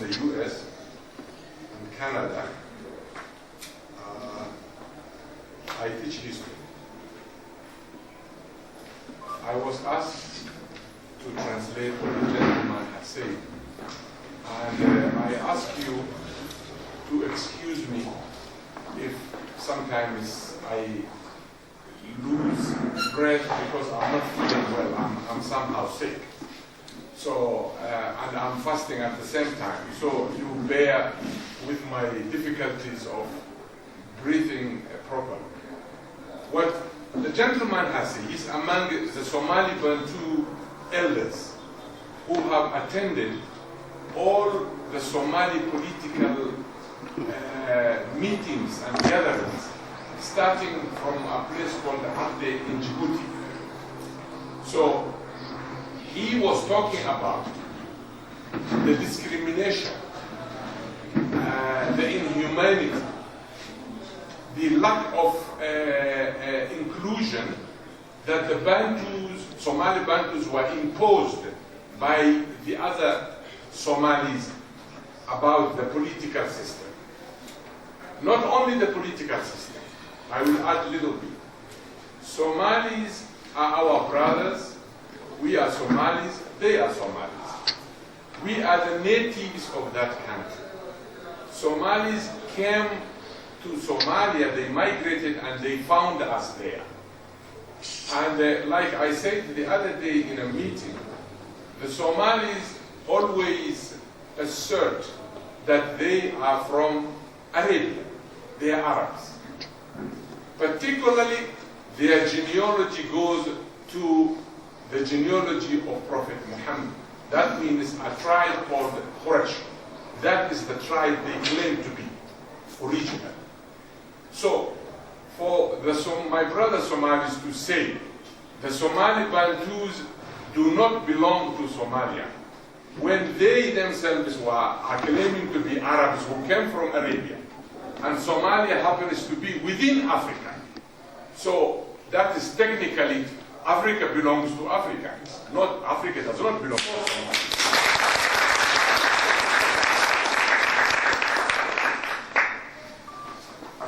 the US and Canada, I teach history. I was asked to translate what the gentleman had said, and I ask you to excuse me if sometimes I lose breath because I'm not feeling well. I'm somehow sick. So, and I'm fasting at the same time. So you bear with my difficulties of breathing properly. What the gentleman has said is among the Somali Bantu elders who have attended all the Somali political meetings and gatherings, starting from a place called Apartheid in Djibouti. So he was talking about the discrimination, the inhumanity, the lack of inclusion that the Bantus, Somali Bantus, were imposed by the other Somalis about the political system. Not only the political system, I will add a little bit. Somalis are our brothers, we are Somalis, they are Somalis. We are the natives of that country. Somalis came to Somalia, they migrated and they found us there. And like I said the other day in a meeting, the Somalis always assert that they are from Arabia, they are Arabs. Particularly, their genealogy goes to the genealogy of Prophet Muhammad. That means a tribe called Quraysh. That is the tribe they claim to be, originally. So, for my brother Somalis to say the Somali Bantus do not belong to Somalia, when they themselves are claiming to be Arabs who came from Arabia, and Somalia happens to be within Africa. So that is technically, Africa belongs to Africans. Not Africa does not belong to Somalia.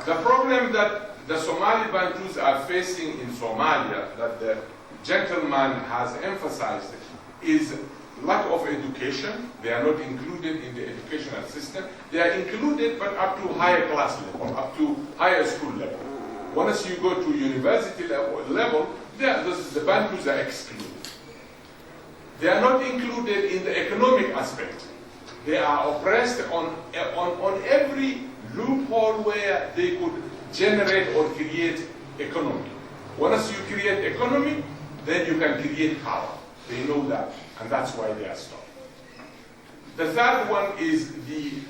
The problem that the Somali Bantus are facing in Somalia, that the gentleman has emphasized, is lack of education. They are not included in the educational system. They are included, but up to higher class level, up to higher school level. Once you go to university level, the Bantus are excluded. They are not included in the economic aspect. They are oppressed on every loophole where they could generate or create economy. Once you create economy, then you can create power. They know that, and that's why they are stopped. The third one is the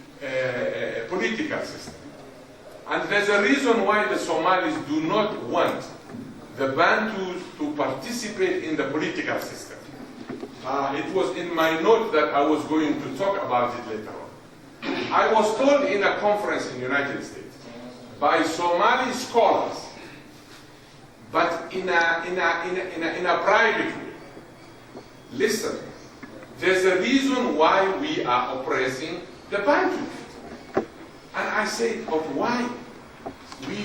political system. And there's a reason why the Somalis do not want the Bantus to participate in the political system. It was in my note that I was going to talk about it later on. I was told in a conference in the United States by Somali scholars, but in a private way. Listen, there's a reason why we are oppressing the Bantu. And I said, but why?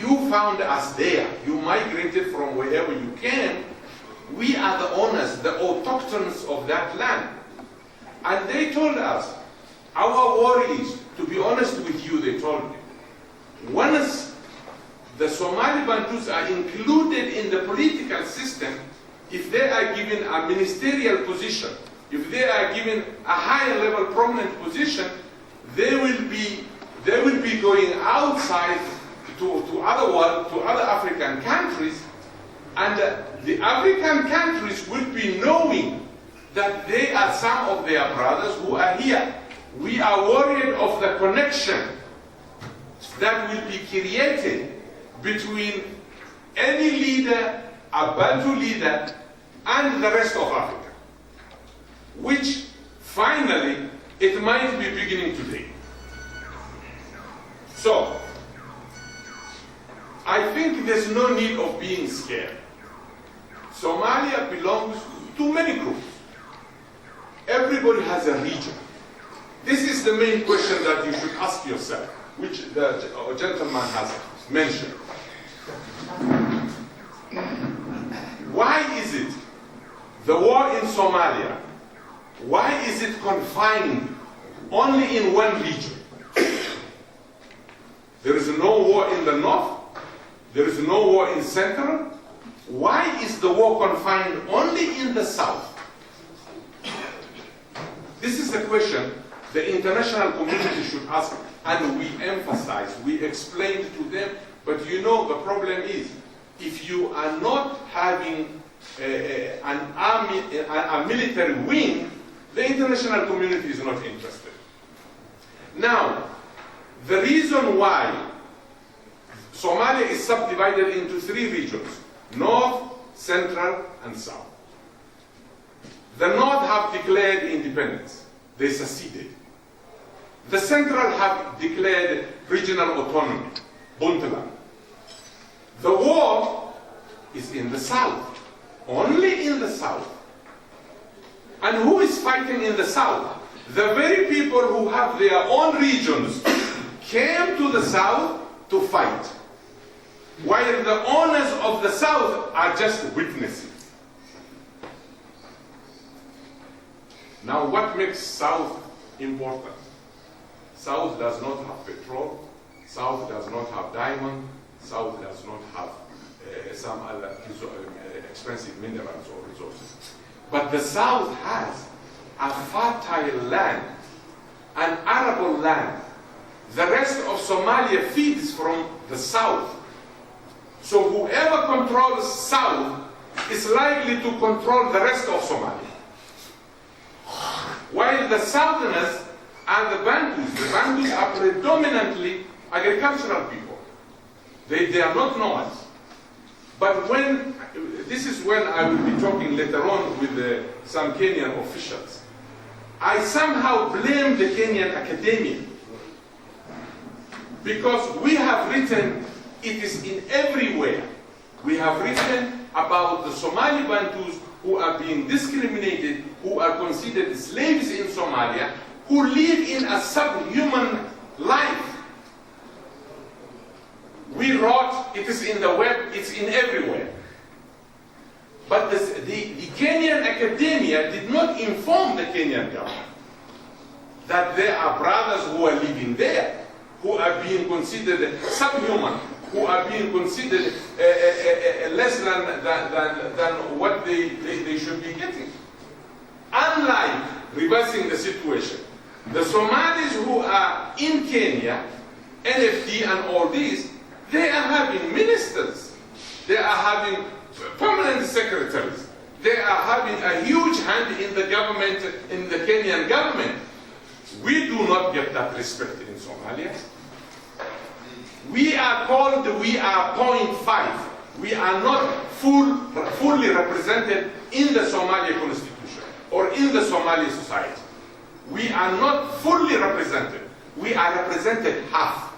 You found us there. You migrated from wherever you came. We are the owners, the autochthons of that land. And they told us, our worry is, to be honest with you, they told me, once the Somali Bantus are included in the political system, if they are given a ministerial position, if they are given a higher level prominent position, they will be going outside to other African countries, and the African countries will be knowing that they are some of their brothers who are here. We are worried of the connection that will be created between any leader, a Bantu leader, and the rest of Africa, which finally it might be beginning today. So, I think there's no need of being scared. Somalia belongs to many groups. Everybody has a region. This is the main question that you should ask yourself, which the gentleman has mentioned. Why is it the war in Somalia, why is it confined only in one region? There is no war in the north, there is no war in central. Why is the war confined only in the south? This is the question the international community should ask, and we emphasize, we explain to them, but you know the problem is, if you are not having a military wing, the international community is not interested. Now, the reason why Somalia is subdivided into 3 regions, North, Central, and South. The North have declared independence. They seceded. The Central have declared regional autonomy, Puntland. The war is in the South, only in the South. And who is fighting in the South? The very people who have their own regions came to the South to fight, while the owners of the South are just witnesses. Now, what makes South important? South does not have petrol, South does not have diamond, South does not have some other expensive minerals or resources. But the South has a fertile land, an arable land. The rest of Somalia feeds from the South. So whoever controls South is likely to control the rest of Somalia. While the Southerners are the Bantus are predominantly agricultural people. They are not nomads. But this is when I will be talking later on with some Kenyan officials. I somehow blame the Kenyan academia, because we have written, it is in everywhere. We have written about the Somali Bantus who are being discriminated, who are considered slaves in Somalia, who live in a subhuman life. We wrote, it is in the web, it's in everywhere. But the Kenyan academia did not inform the Kenyan government that there are brothers who are living there, who are being considered subhuman, who are being considered less than what they should be getting. Unlike reversing the situation, the Somalis who are in Kenya, NFD and all these, they are having ministers, they are having permanent secretaries, they are having a huge hand in the government, in the Kenyan government. We do not get that respect in Somalia. We are called, we are 0.5. We are not fully represented in the Somali constitution or in the Somali society. We are not fully represented. We are represented half.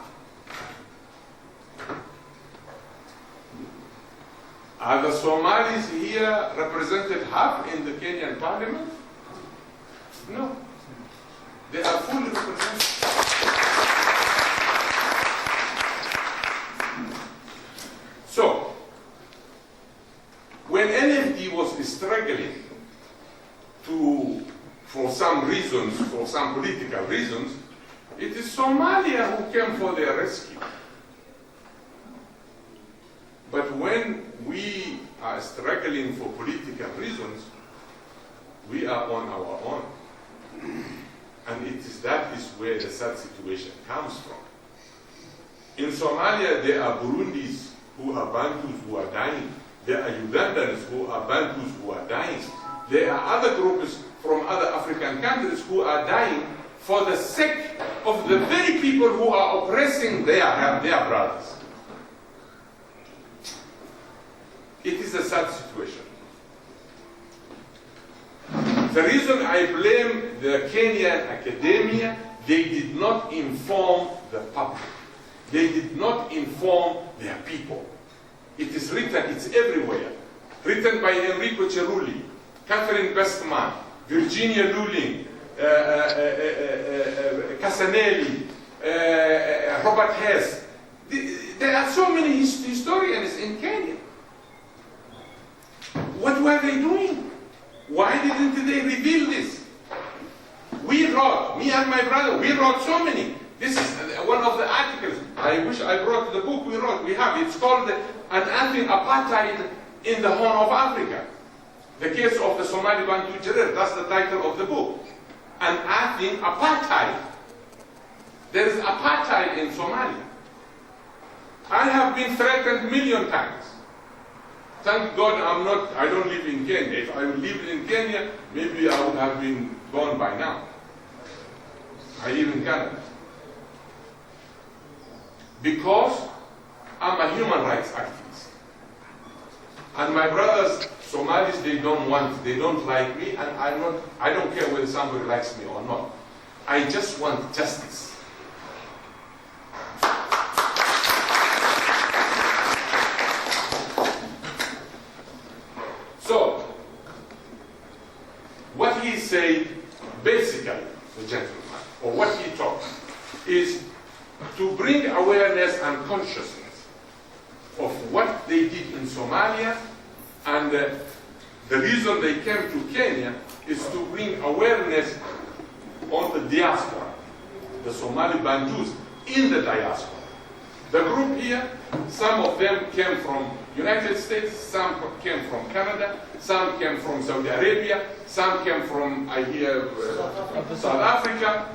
Are the Somalis here represented half in the Kenyan parliament? No. They are fully represented. So, when NFD was struggling for some reasons, for some political reasons, it is Somalia who came for their rescue. But when we are struggling for political reasons, we are on our own. And that is where the sad situation comes from. In Somalia, there are Burundis who are Bantus who are dying. There are Ugandans who are Bantus who are dying. There are other groups from other African countries who are dying for the sake of the very people who are oppressing their brothers. It is a sad situation. The reason I blame the Kenyan academia, they did not inform the public. They did not inform their people. It is written, it's everywhere. Written by Enrico Cerulli, Catherine Bestman, Virginia Luling, Casanelli, Robert Hess. There are so many historians in Kenya. What were they doing? Why didn't they reveal this? We wrote, me and my brother, we wrote so many. This is one of the articles. I wish I brought the book we wrote. We have. It's called Unearthing Apartheid in the Horn of Africa. The case of the Somali Bantu Jerer. That's the title of the book. Unearthing Apartheid. There is apartheid in Somalia. I have been threatened a million times. Thank God I don't live in Kenya. If I lived in Kenya, maybe I would have been gone by now. I live in Canada. Because I'm a human rights activist. And my brothers, Somalis, they don't like me, and I don't care whether somebody likes me or not. I just want justice. So, what he said, basically, the gentleman, or what he taught, is to bring awareness and consciousness of what they did in Somalia, and the reason they came to Kenya is to bring awareness on the diaspora, the Somali Bantus in the diaspora. The group here, some of them came from United States, some came from Canada, some came from Saudi Arabia, some came from, I hear, South Africa,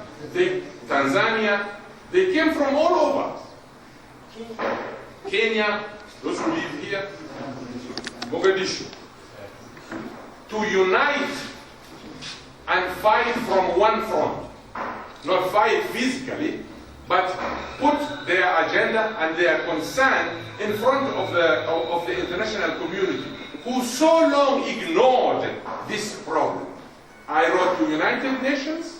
Tanzania. They came from all over. Kenya, those who live here, Mogadishu. To unite and fight from one front. Not fight physically, but put their agenda and their concern in front of the international community, who so long ignored this problem. I wrote to United Nations,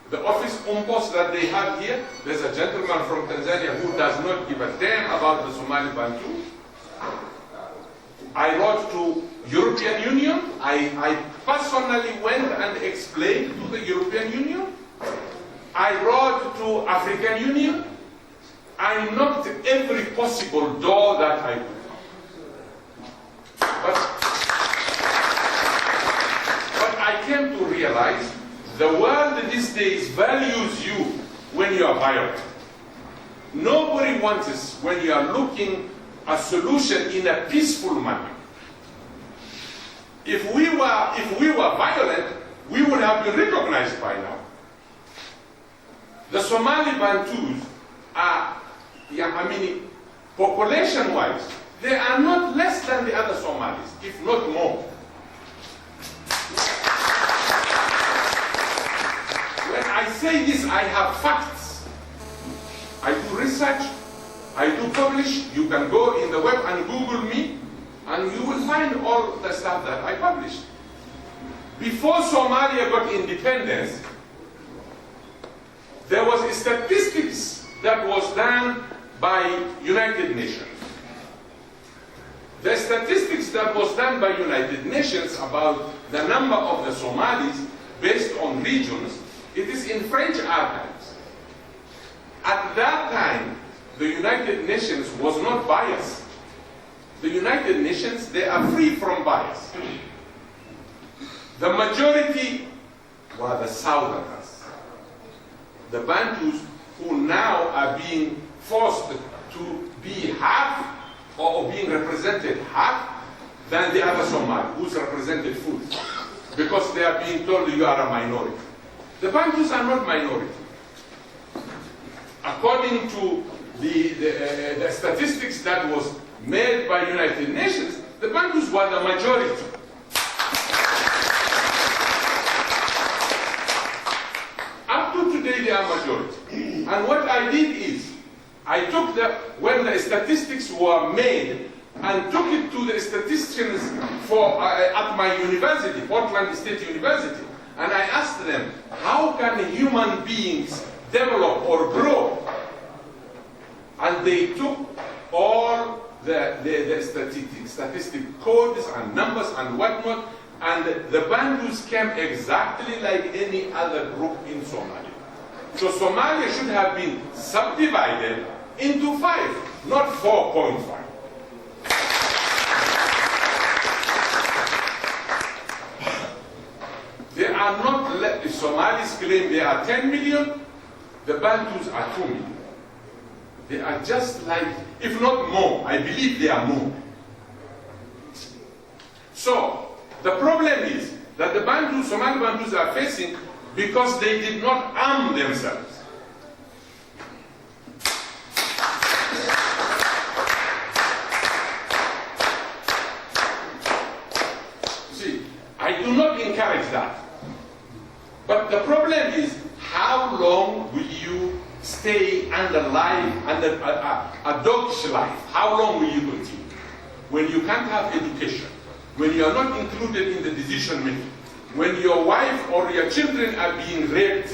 the office umpos that they have here. There's a gentleman from Tanzania who does not give a damn about the Somali Bantu. I wrote to European Union. I personally went and explained to the European Union. I wrote to African Union. I knocked every possible door that I could. But I came to realize the world these days values you when you are violent. Nobody wants us when you are looking a solution in a peaceful manner. If we were violent, we would have been recognized by now. The Somali Bantus are, population-wise, they are not less than the other Somalis, if not more. When I say this, I have facts. I do research, I do publish. You can go in the web and Google me, and you will find all the stuff that I published. Before Somalia got independence, there was statistics that was done by United Nations. The statistics that was done by United Nations about the number of the Somalis based on regions, it is in French archives. At that time, the United Nations was not biased. The United Nations, they are free from bias. The majority were the Southerners, the Bantus, who now are being forced to be half, or being represented half, than the other Somali, who's represented full, because they are being told you are a minority. The Bantus are not minority. According to the statistics that was made by United Nations, the Bantus were the majority. Up to today, they are majority. And what I did is, I took when the statistics were made, and took it to the statisticians at my university, Portland State University, and I asked them, how can human beings develop or grow? And they took all the statistic codes and numbers and whatnot. And the Bantus came exactly like any other group in Somalia. So Somalia should have been subdivided into 5, not 4.5. They are not, the Somalis claim they are 10 million, the Bantus are 2 million. They are just like, if not more, I believe they are more. So, the problem is that the Bantus, Somali Bantus are facing because they did not arm themselves. See, I do not encourage that. But the problem is, how long will you stay under a dog's life? How long will you continue? When you can't have education, when you are not included in the decision making, when your wife or your children are being raped,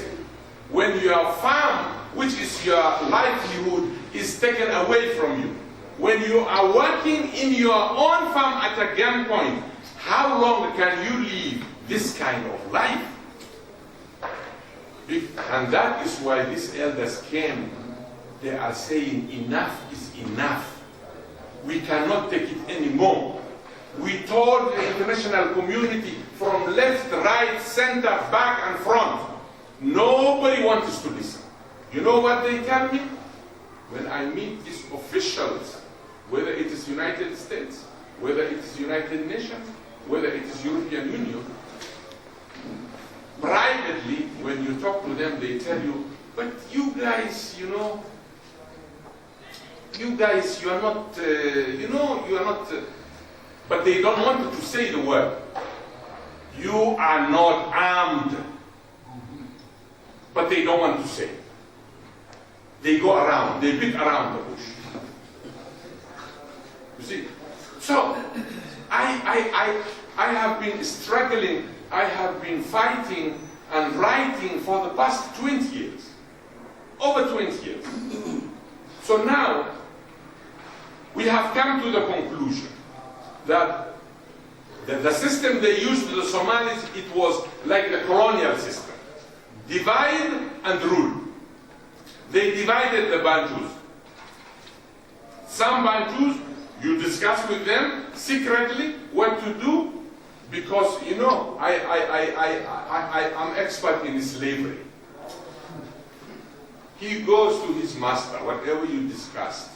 when your farm, which is your livelihood, is taken away from you, when you are working in your own farm at a gunpoint, how long can you live this kind of life? And that is why these elders came. They are saying enough is enough. We cannot take it anymore. We told the international community from left, right, center, back and front. Nobody wants us to listen. You know what they tell me? When I meet these officials, whether it is United States, whether it is United Nations, whether it is European Union, privately, when you talk to them, they tell you, but you guys, you know, you are not, you are not, but they don't want to say the word. You are not armed. But they don't want to say. They go around, they beat around the bush. You see? So, I have been struggling, I have been fighting and writing for the past 20 years. Over 20 years. So now, we have come to the conclusion that the system they used to the Somalis, it was like the colonial system. Divide and rule. They divided the Bantus. Some Bantus, you discuss with them secretly what to do, because, you know, I'm expert in slavery. He goes to his master, whatever you discussed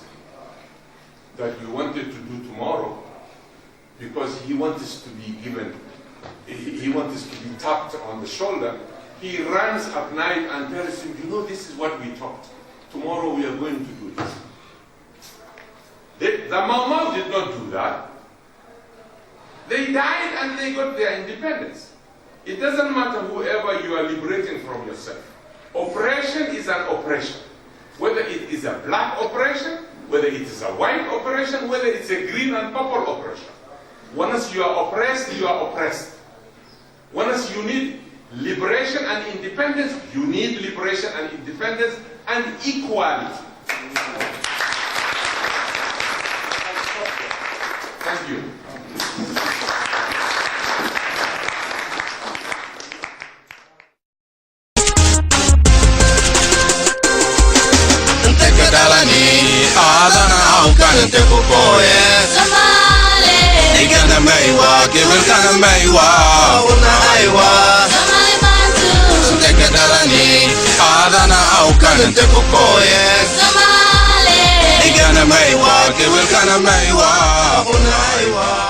that you wanted to do tomorrow, because he wants us to be given, he wants us to be tapped on the shoulder. He runs at night and tells him, you know, this is what we talked. Tomorrow we are going to do this. The Mau did not do that. They died and they got their independence. It doesn't matter whoever you are liberating from yourself. Oppression is an oppression. Whether it is a black oppression, whether it is a white oppression, whether it's a green and purple oppression. Once you are oppressed, you are oppressed. Once you need liberation and independence, you need liberation and independence and equality. Thank you. Somali, Igana Maywa, Kewil Kana Maywa, Unaiwa.